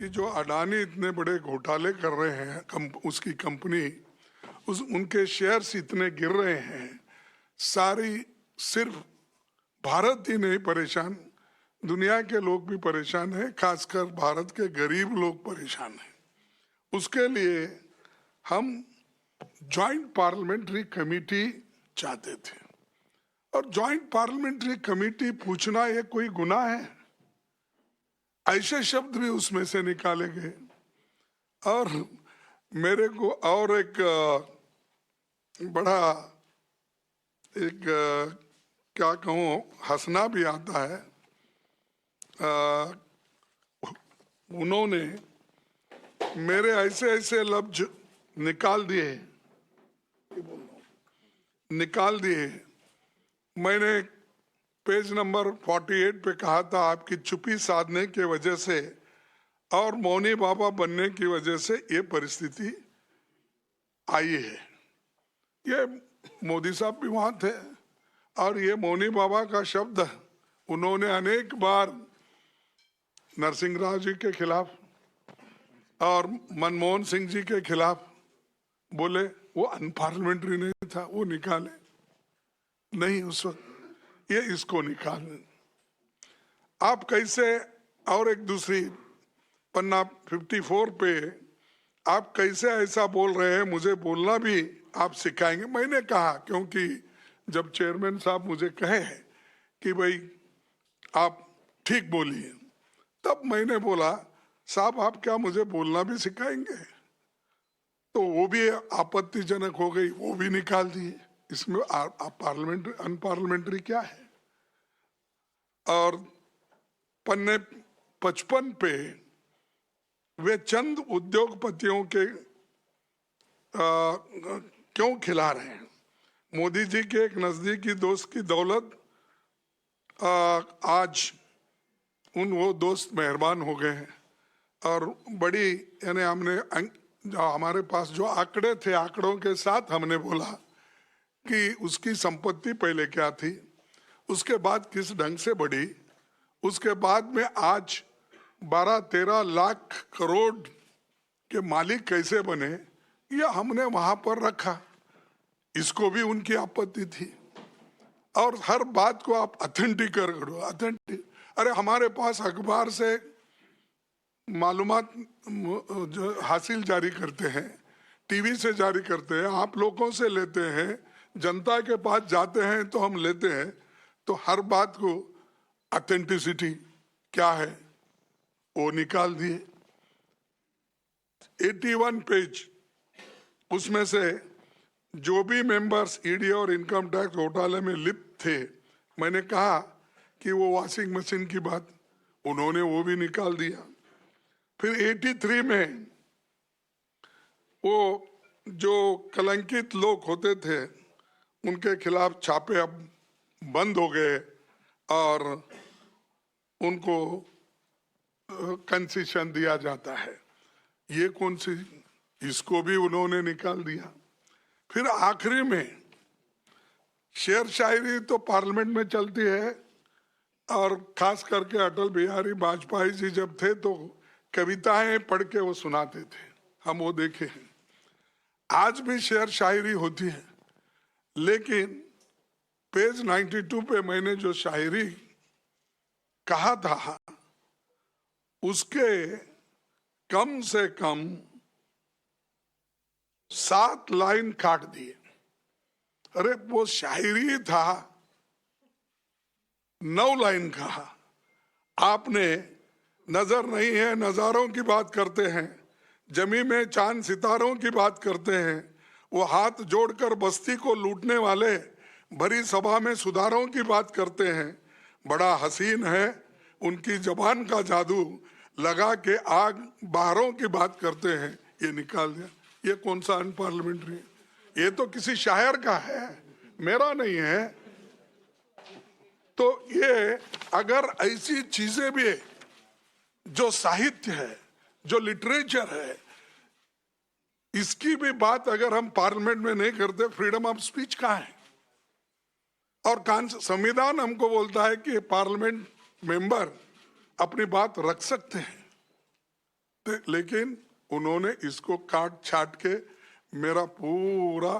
कि जो अडानी इतने बड़े घोटाले कर रहे हैं, उसकी कंपनी, उनके शेयर्स इतने गिर रहे हैं, सारी सिर्फ भारत ही नहीं परेशान, दुनिया के लोग भी परेशान हैं, खासकर भारत के गरीब लोग परेशान हैं। उसके लिए हम जॉइंट पार्लियामेंट्री कमेटी चाहते थे। और जॉइंट पार्लियामेंट्री कमेटी पूछना ये कोई गुनाह है? ऐसे शब्द भी उसमें से निकाले गए। और मेरे को और एक बड़ा क्या कहूँ, हंसना भी आता है। उन्होंने मेरे ऐसे ऐसे लफ्ज निकाल दिए। मैंने पेज नंबर 48 पे कहा था, आपकी चुप्पी साधने की वजह से और मौनी बाबा बनने की वजह से ये परिस्थिति आई है। ये मोदी साहब भी वहां थे और ये मौनी बाबा का शब्द उन्होंने अनेक बार नरसिंह राव जी के खिलाफ और मनमोहन सिंह जी के खिलाफ बोले। वो अनपार्लियामेंट्री नहीं था, वो निकाले नहीं उस वक्त, ये इसको निकाले। आप कैसे, और एक दूसरी पन्ना 54 पे आप कैसे ऐसा बोल रहे हैं, मुझे बोलना भी आप सिखाएंगे। मैंने कहा, क्योंकि जब चेयरमैन साहब मुझे कहे कि भाई आप ठीक बोलिए, तब मैंने बोला, साहब आप क्या मुझे बोलना भी सिखाएंगे? तो वो भी आपत्तिजनक हो गई, वो भी निकाल दिए। इसमें पार्लियामेंट्री अनपार्लियामेंट्री क्या है? और पन्ने 55 पे वे चंद उद्योगपतियों के क्यों खिला रहे हैं? मोदी जी के एक नजदीकी दोस्त की दौलत आज वो दोस्त मेहरबान हो गए हैं। और बड़ी, यानी हमने जो हमारे पास जो आंकड़े थे, आंकड़ों के साथ हमने बोला कि उसकी संपत्ति पहले क्या थी, उसके बाद किस ढंग से बढ़ी, उसके बाद में आज 12-13 लाख करोड़ के मालिक कैसे बने, ये हमने वहां पर रखा। इसको भी उनकी आपत्ति थी। और हर बात को आप ऑथेंटिक करो, ऑथेंटिक। अरे हमारे पास अखबार से मालूमात जो हासिल जारी करते हैं, टीवी से जारी करते हैं, आप लोगों से लेते हैं, जनता के पास जाते हैं तो हम लेते हैं। तो हर बात को ऑथेंटिसिटी क्या है वो निकाल दिए। 81 पेज, उसमें से जो भी मेंबर्स ईडी और इनकम टैक्स घोटाले में लिप्त थे, मैंने कहा कि वो वॉशिंग मशीन की बात, उन्होंने वो भी निकाल दिया। फिर 83 में वो जो कलंकित लोग होते थे उनके खिलाफ छापे अब बंद हो गए और उनको कंसेशन दिया जाता है। ये कौन सी, इसको भी उन्होंने निकाल दिया। फिर आखिरी में शेर शायरी तो पार्लियामेंट में चलती है, और खास करके अटल बिहारी वाजपेयी जी जब थे तो कविताएं पढ़ के वो सुनाते थे, हम वो देखे हैं। आज भी शेर शायरी होती है, लेकिन पेज 92 पे मैंने जो शायरी कहा था उसके कम से कम 7 लाइन काट दिए। अरे वो शायरी था, 9 लाइन कहा। आपने नजर नहीं है, नजारों की बात करते हैं, जमी में चांद सितारों की बात करते हैं, वो हाथ जोड़कर बस्ती को लूटने वाले भरी सभा में सुधारों की बात करते हैं। बड़ा हसीन है उनकी जबान का जादू, लगा के आग बाहरों की बात करते हैं। ये निकाल दिया। ये कौन सा अनपार्लियामेंट्री है? ये तो किसी शायर का है, मेरा नहीं है। तो ये अगर ऐसी चीजें भी है, जो साहित्य है, जो लिटरेचर है, इसकी भी बात अगर हम पार्लियामेंट में नहीं करते, फ्रीडम ऑफ स्पीच कहाँ है? और संविधान हमको बोलता है कि पार्लियामेंट मेंबर अपनी बात रख सकते हैं। लेकिन उन्होंने इसको काट छाट के मेरा पूरा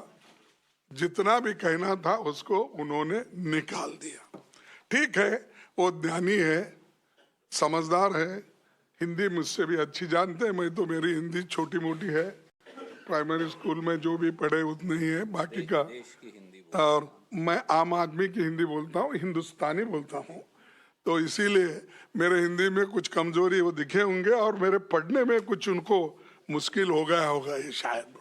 जितना भी कहना था उसको उन्होंने निकाल दिया। ठीक है, वो ज्ञानी है, समझदार है, हिंदी मुझसे भी अच्छी जानते हैं। मैं तो मेरी हिंदी छोटी मोटी है, प्राइमरी स्कूल में जो भी पढ़े उतने ही है, बाकी का और मैं आम आदमी की हिंदी बोलता हूँ, हिंदुस्तानी बोलता हूँ। तो इसीलिए मेरे हिंदी में कुछ कमजोरी वो दिखे होंगे और मेरे पढ़ने में कुछ उनको मुश्किल हो गया होगा ये शायद।